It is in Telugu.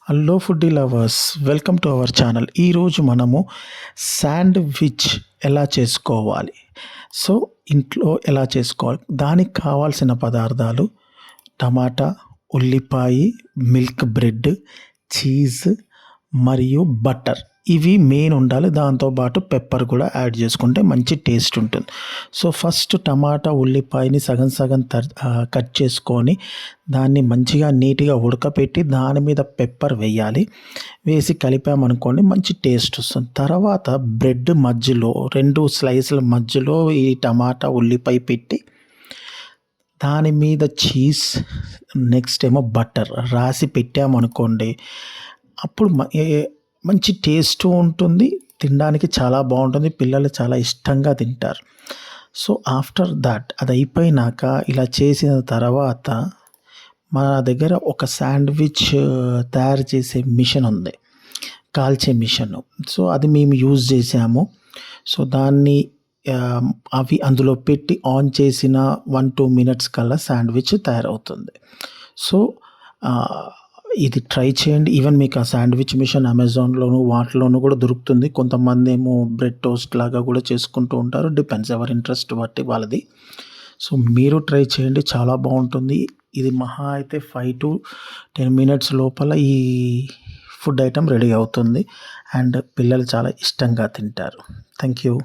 Hello foodie lovers, welcome to our channel. ఈరోజు మనము శాండ్విచ్ ఎలా చేసుకోవాలి, సో ఇంట్లో ఎలా చేసుకోవాలి, దానికి కావాల్సిన పదార్థాలు టమాటా, ఉల్లిపాయ, మిల్క్ బ్రెడ్, చీజ్ మరియు బటర్. ఇవి మెయిన్ ఉండాలి. దాంతోపాటు పెప్పర్ కూడా యాడ్ చేసుకుంటే మంచి టేస్ట్ ఉంటుంది. సో ఫస్ట్ టమాటా, ఉల్లిపాయని సగం సగం కట్ చేసుకొని దాన్ని మంచిగా నీట్గా ఉడకపెట్టి దాని మీద పెప్పర్ వేయాలి. వేసి కలిపామనుకోండి మంచి టేస్ట్ వస్తుంది. తర్వాత బ్రెడ్ మధ్యలో 2 స్లైసుల మధ్యలో ఈ టమాటా, ఉల్లిపాయ పెట్టి దాని మీద చీజ్, నెక్స్ట్ ఏమో బటర్ రాసి పెట్టామనుకోండి, అప్పుడు మంచి టేస్ట్ ఉంటుంది. తినడానికి చాలా బాగుంటుంది. పిల్లలు చాలా ఇష్టంగా తింటారు. సో ఆఫ్టర్ దాట్ అది అయిపోయినాక ఇలా చేసిన తర్వాత మన దగ్గర ఒక శాండ్విచ్ తయారు చేసే మిషన్ ఉంది, కాల్చే మిషన్. సో అది మేము యూజ్ చేసాము. సో దాన్ని అవి అందులో పెట్టి ఆన్ చేసిన 1-2 మినిట్స్ కల్లా శాండ్విచ్ తయారవుతుంది. సో ఇది ట్రై చేయండి. ఈవెన్ మీకు ఆ శాండ్విచ్ మిషన్ అమెజాన్లోను వాటిలోనూ కూడా దొరుకుతుంది. కొంతమంది ఏమో బ్రెడ్ టోస్ట్ లాగా కూడా చేసుకుంటూ ఉంటారు. డిపెండ్స్, ఎవరి ఇంట్రెస్ట్ బట్టి వాళ్ళది. సో మీరు ట్రై చేయండి, చాలా బాగుంటుంది. ఇది మహా అయితే 5-10 మినిట్స్ లోపల ఈ ఫుడ్ ఐటెం రెడీ అవుతుంది అండ్ పిల్లలు చాలా ఇష్టంగా తింటారు. Thank you.